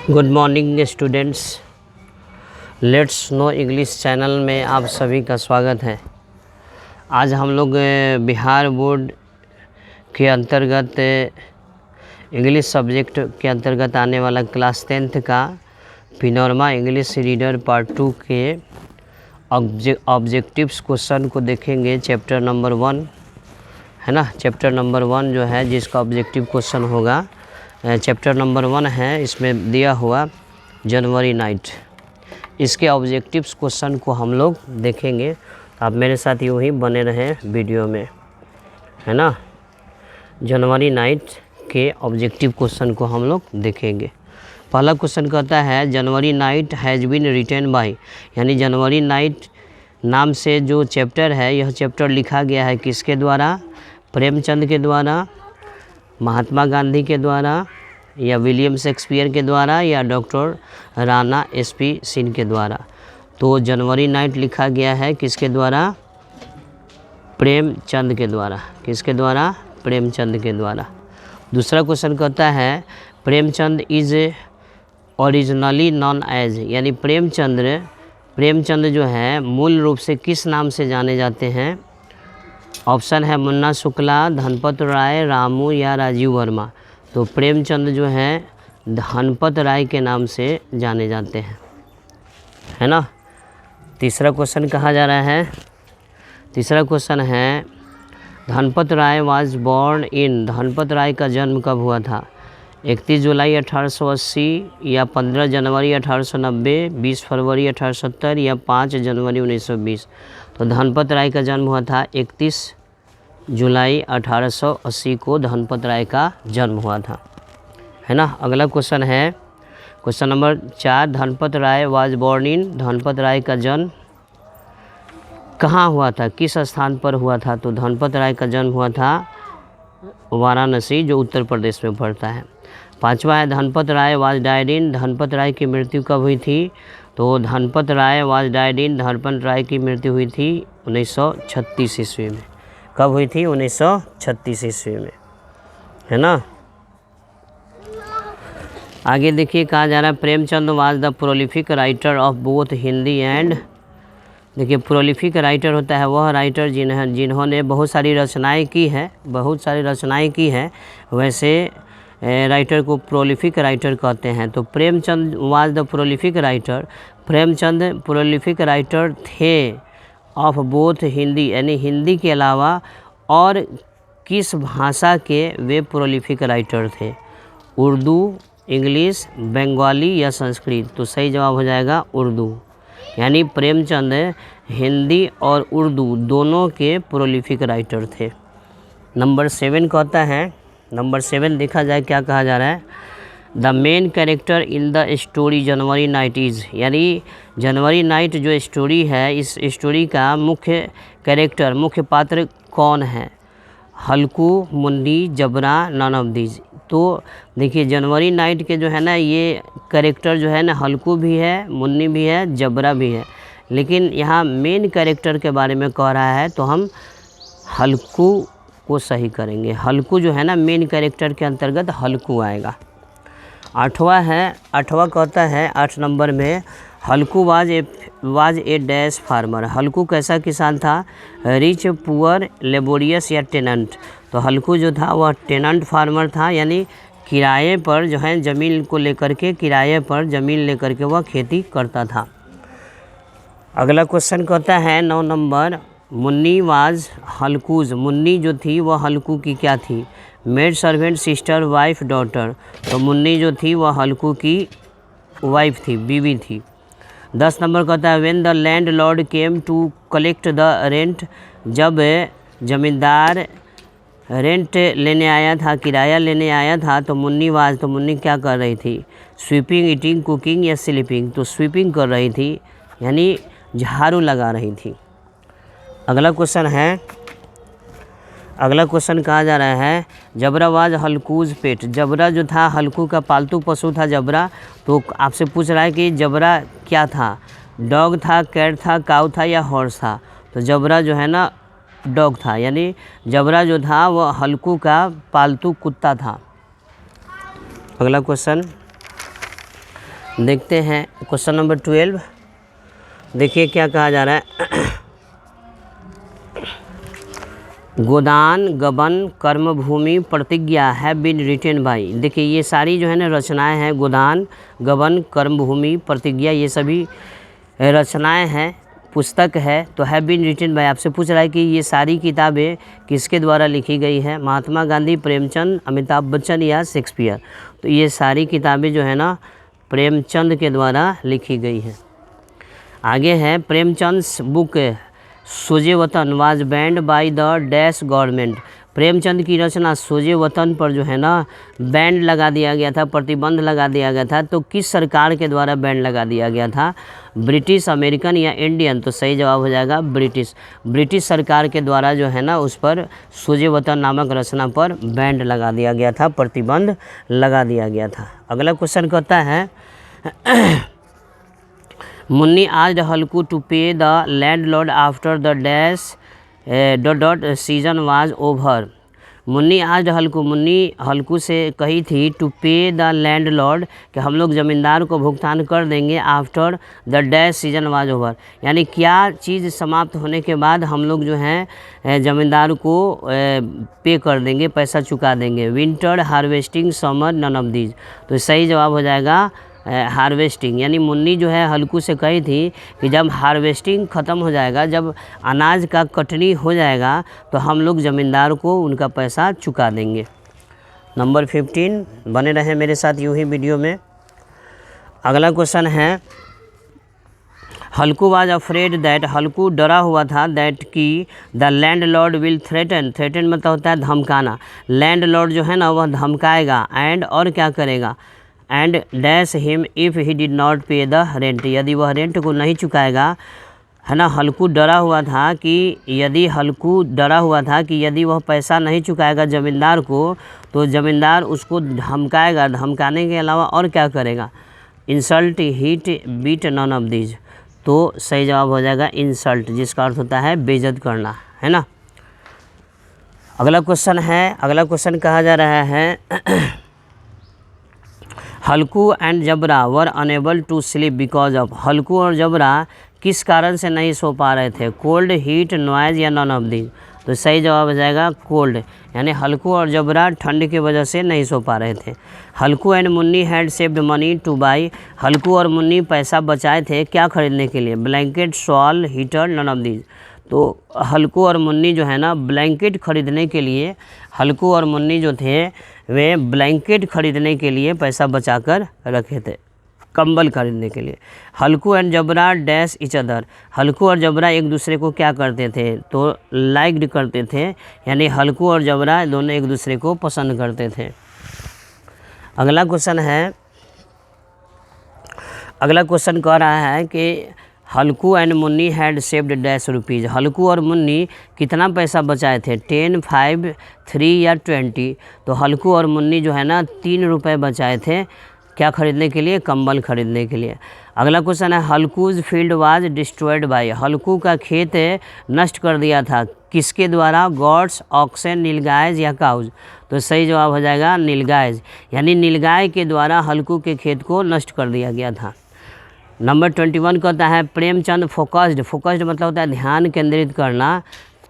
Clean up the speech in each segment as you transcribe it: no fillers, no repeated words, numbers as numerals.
Good morning students, let's no English channel में आप सभी का स्वागत है। आज हम लोग बिहार बोर्ड के अंतर्गत इंग्लिश सब्जेक्ट के अंतर्गत आने वाला क्लास 10th का पिनोरमा इंग्लिश रीडर पार्ट 2 के ऑब्जेक्टिव्स क्वेश्चन को देखेंगे। चैप्टर नंबर 1 है ना, चैप्टर नंबर 1 जो है जिसका ऑब्जेक्टिव क्वेश्चन होगा, चैप्टर नंबर 1 है। इसमें दिया हुआ जनवरी नाइट, इसके ऑब्जेक्टिव्स क्वेश्चन को हम लोग देखेंगे। आप मेरे साथ यूँ ही बने रहें वीडियो में, है ना। जनवरी नाइट के ऑब्जेक्टिव क्वेश्चन को हम लोग देखेंगे। पहला क्वेश्चन कहता है January night has been written by, यानी जनवरी नाइट नाम से जो चैप्टर है, यह चैप्टर लिखा गया है किसके द्वारा? प्रेमचंद के द्वारा, महात्मा गांधी के द्वारा, या विलियम शेक्सपियर के द्वारा, या डॉक्टर राणा एसपी सिंह के द्वारा। तो जनवरी नाइट लिखा गया है किसके द्वारा? प्रेमचंद के द्वारा। किसके द्वारा? प्रेमचंद के द्वारा। दूसरा क्वेश्चन कहता है Premchand is originally known as, यानी प्रेमचंद जो है मूल रूप से किस नाम से जाने जाते हैं? ऑप्शन है मुन्ना शुक्ला, धनपत राय, रामू या राजीव वर्मा। तो प्रेमचंद जो है धनपत राय के नाम से जाने जाते हैं, है ना। तीसरा क्वेश्चन कहा जा रहा है, तीसरा क्वेश्चन है Dhanpat Rai was born in, Dhanpat Rai का जन्म कब हुआ था? 31 जुलाई 1880 या 15 जनवरी 1890, 20 फरवरी 1870 या 5 जनवरी 1920। तो धनपत राय का जन्म हुआ था 31 जुलाई 1880 को धनपत राय का जन्म हुआ था, है ना। अगला क्वेश्चन है question number 4, Dhanpat Rai was born in, Dhanpat Rai का जन्म कहाँ हुआ था, किस स्थान पर हुआ था? तो धनपत राय का जन्म हुआ था वाराणसी, जो उत्तर प्रदेश में पड़ता है। पांचवा है Dhanpat Rai was died in, Dhanpat राय की मृत्यु कब हुई थी? तो Dhanpat Rai was died in, Dhanpat राय की मृत्यु हुई थी 1936 ईस्वी में। कब हुई थी? 1936 ईस्वी में, है ना। आगे देखिए कहा जा रहा है Premchand was the prolific writer of both Hindi and, देखिए प्रोलिफिक राइटर होता है वह राइटर जिन्होंने बहुत सारी रचनाएं की है, बहुत सारी रचनाएं की हैं, वैसे राइटर को प्रोलिफिक राइटर कहते हैं। तो Premchand was the prolific writer, Premchand prolific writer थे ऑफ बोथ हिंदी, यानी हिंदी के अलावा और किस भाषा के वे प्रोलिफिक राइटर थे? उर्दू, इंग्लिश, बंगाली या संस्कृत? तो सही जवाब हो जाएगा उर्दू, यानी प्रेमचंद हिंदी और उर्दू दोनों के प्रोलिफिक राइटर थे। नंबर 7 कहता है, नंबर 7 देखा जाए क्या कहा जा रहा है, the main character in the story January night is, यानी जनवरी नाइट जो स्टोरी है, इस स्टोरी का मुख्य कैरेक्टर, मुख्य पात्र कौन है? हल्कू, मुन्नी, जबरा, नन ऑफ दीज। तो देखिए जनवरी नाइट के जो है ना, ये कैरेक्टर जो है ना, हल्कू भी है, मुन्नी भी है, जबरा भी है, लेकिन यहाँ मेन कैरेक्टर के बारे में कह रहा है तो हम हल्कू को सही करेंगे। हल्कू जो है ना मेन कैरेक्टर के अंतर्गत हल्कू आएगा। आठवां कहता है 8 नंबर में, हल्कू वाज ए डैश फार्मर, हल्कू कैसा किसान था? रिच, पुअर, लेबोरियस या टेनेंट? तो हल्कू जो था वह टेनेंट फार्मर था, यानी किराए पर जो है ज़मीन को लेकर के, किराए पर ज़मीन लेकर के वह खेती करता था। अगला क्वेश्चन कहता है 9 नंबर, मुन्नी वाज हल्कूज, मुन्नी जो थी वह हल्कू की क्या थी? Maid servant, sister, wife, daughter? तो मुन्नी जो थी वह हल्कू की वाइफ थी, बीवी थी। 10 नंबर कहता है when the landlord came to collect the rent, जब जमींदार रेंट लेने आया था, किराया लेने आया था, तो मुन्नी वाज, तो मुन्नी क्या कर रही थी? स्वीपिंग, ईटिंग, कुकिंग या स्लीपिंग? तो स्वीपिंग कर रही थी, यानी झाड़ू लगा रही थी। अगला क्वेश्चन है, अगला क्वेश्चन कहा जा रहा है जबरा वाज हल्कूज पेट, जबरा जो था हल्कू का पालतू पशु था जबरा। तो आपसे पूछ रहा है कि जबरा क्या था? डॉग था, कैट था, काऊ था या हॉर्स था? तो जबरा जो है ना डॉग था, यानी जबरा जो था वह हल्कू का पालतू कुत्ता था। अगला क्वेश्चन देखते हैं क्वेश्चन नंबर 12। देखिए क्या कहा जा रहा है। गोदान, गबन, कर्मभूमि, प्रतिज्ञा हैव बीन रिटेन बाई। देखिए ये सारी जो है ना रचनाएं हैं, गोदान, गबन, कर्मभूमि, प्रतिज्ञा, ये सभी रचनाएं हैं, पुस्तक है। तो हैव बीन रिटेन बाई, आपसे पूछ रहा है कि ये सारी किताबें किसके द्वारा लिखी गई है, महात्मा गांधी, प्रेमचंद, अमिताभ बच्चन या शेक्सपियर। तो ये सारी किताबें जो है ना प्रेमचंद के द्वारा लिखी गई हैं। आगे है प्रेमचंद्स बुक सोजे वतन was band by the dash government. Premchand की रचना सोजे वतन पर जो है ना बैंड लगा दिया गया था, प्रतिबंध लगा दिया गया था। तो किस सरकार के द्वारा बैंड लगा दिया गया था, ब्रिटिश, अमेरिकन या इंडियन। तो सही जवाब हो जाएगा ब्रिटिश। ब्रिटिश सरकार के द्वारा जो है ना उस पर सोजे वतन नामक रचना पर बैंड लगा दिया गया था, प्रतिबंध लगा दिया गया था। अगला क्वेश्चन कहता है Munni asked Halku to pay the landlord after the dash dot season was over. Munni asked Halku, Munni Halku से कही थी टू पे द लैंडलॉर्ड कि हम लोग ज़मींदार को भुगतान कर देंगे after the dash season was over, यानी क्या चीज़ समाप्त होने के बाद हम लोग जो हैं ज़मींदार को पे कर देंगे, पैसा चुका देंगे। Winter, harvesting, summer, none of these. तो सही जवाब हो जाएगा हार्वेस्टिंग। यानी मुन्नी जो है हल्कू से कही थी कि जब हार्वेस्टिंग ख़त्म हो जाएगा, जब अनाज का कटनी हो जाएगा तो हम लोग ज़मींदार को उनका पैसा चुका देंगे। नंबर 15, बने रहे मेरे साथ यूँ ही वीडियो में। अगला क्वेश्चन है हल्कू वाज अफ्रेड दैट, हल्कू डरा हुआ था दैट कि the landlord will threaten. Threaten मतलब होता है धमकाना। लैंडलॉर्ड जो है ना वह धमकाएगा एंड और क्या करेगा, and dash him if he did not पे द रेंट। यदि वह रेंट को नहीं चुकाएगा, है ना। हल्कू डरा हुआ था कि यदि वह पैसा नहीं चुकाएगा ज़मींदार को तो ज़मींदार उसको धमकाएगा। धमकाने के अलावा और क्या करेगा, insult, hit, beat, none of these. तो सही जवाब हो जाएगा इंसल्ट, जिसका अर्थ होता है बेइज्जत करना, है ना। अगला क्वेश्चन कहा जा रहा है Halku and Jabra were unable to sleep because of. Halku और जबरा किस कारण से नहीं सो पा रहे थे, कोल्ड, हीट, नॉइज़ या नन ऑफ दीज। तो सही जवाब हो जाएगा कोल्ड, यानी हल्कू और जबरा ठंड की वजह से नहीं सो पा रहे थे। Halku and Munni had saved money to buy. Halku और मुन्नी पैसा बचाए थे क्या खरीदने के लिए, blanket, shawl, heater, none of these. तो हल्कू और मुन्नी जो है ना ब्लैंकेट खरीदने के लिए, हल्कू और मुन्नी जो थे वे ब्लैंकेट खरीदने के लिए पैसा बचाकर रखे थे, कंबल खरीदने के लिए। Halku and Jabra dash each other. Halku और जबरा एक दूसरे को क्या करते थे, तो लाइक्ड करते थे, यानी हल्कू और जबरा दोनों एक दूसरे को पसंद करते थे। अगला क्वेश्चन कह रहा है कि Halku and Munni had saved dash rupees. Halku और मुन्नी कितना पैसा बचाए थे, 10, 5, 3 या 20। तो हल्कू और मुन्नी जो है ना 3 रुपये बचाए थे क्या खरीदने के लिए, कंबल खरीदने के लिए। अगला क्वेश्चन है हल्कूज फील्ड वाज डिस्ट्रॉयड बाय। हल्कू का खेत नष्ट कर दिया था किसके द्वारा, गॉड्स, ऑक्सन, नीलगायज या काउज। तो सही जवाब हो जाएगा नीलगायज, यानी नीलगाय के द्वारा हल्कू के खेत को नष्ट कर दिया गया था। नंबर 21 कहता है प्रेमचंद फोकस्ड मतलब होता है ध्यान केंद्रित करना,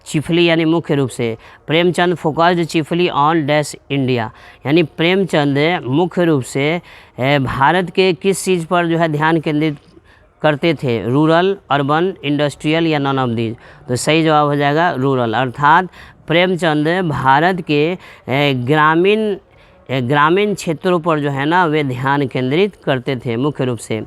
चिफली यानी मुख्य रूप से। Premchand focused chiefly on dash India, यानी प्रेमचंद मुख्य रूप से भारत के किस चीज़ पर जो है ध्यान केंद्रित करते थे, रूरल, अर्बन, इंडस्ट्रियल या नन ऑफ दीज। तो सही जवाब हो जाएगा रूरल, अर्थात प्रेमचंद भारत के ग्रामीण क्षेत्रों पर जो है ना वे ध्यान केंद्रित करते थे मुख्य रूप से।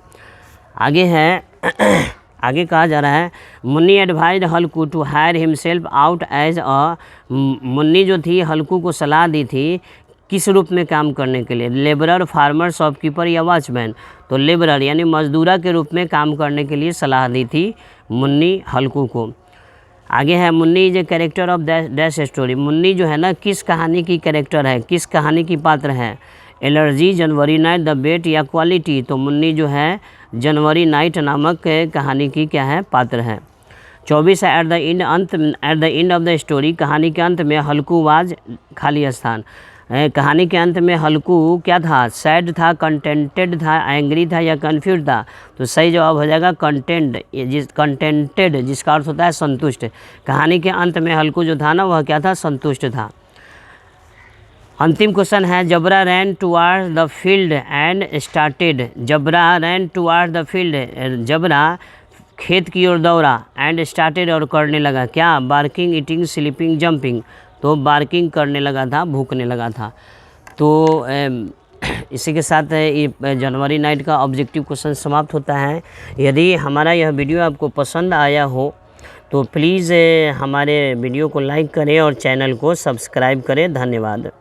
आगे कहा जा रहा है Munni advise Halku to hire himself out as a. Munni जो थी हल्कू को सलाह दी थी किस रूप में काम करने के लिए, लेबरर, फार्मर, शॉपकीपर या वॉचमैन। तो लेबरर यानी मजदूरा के रूप में काम करने के लिए सलाह दी थी मुन्नी हल्कू को। आगे है Munni is a character of dash story. Munni जो है ना किस कहानी की कैरेक्टर है, किस कहानी की पात्र है, एलर्जी, जनवरी नाइट, द बेट या क्वालिटी। तो मुन्नी जो है जनवरी नाइट नामक कहानी की क्या है, पात्र है। 24 है at the end of the story. कहानी के अंत में हल्कू वाज खाली स्थान। कहानी के अंत में हल्कू क्या था, सैड था, कंटेंटेड था, एंग्री था या कन्फ्यूज था। तो सही जवाब हो जाएगा कंटेंटेड, जिसका अर्थ होता है संतुष्ट। कहानी के अंत में हल्कू जो था ना वह क्या था, संतुष्ट था। अंतिम क्वेश्चन है, Jabra ran towards the field and started. Jabra ran towards the field, Jabra खेत की ओर दौड़ा, एंड स्टार्टेड और करने लगा क्या, बार्किंग, ईटिंग, स्लीपिंग, जंपिंग। तो बार्किंग करने लगा था, भूखने लगा था। तो इसी के साथ ये जनवरी नाइट का ऑब्जेक्टिव क्वेश्चन समाप्त होता है। यदि हमारा यह वीडियो आपको पसंद आया हो तो प्लीज़ हमारे वीडियो को लाइक करें और चैनल को सब्सक्राइब करें। धन्यवाद।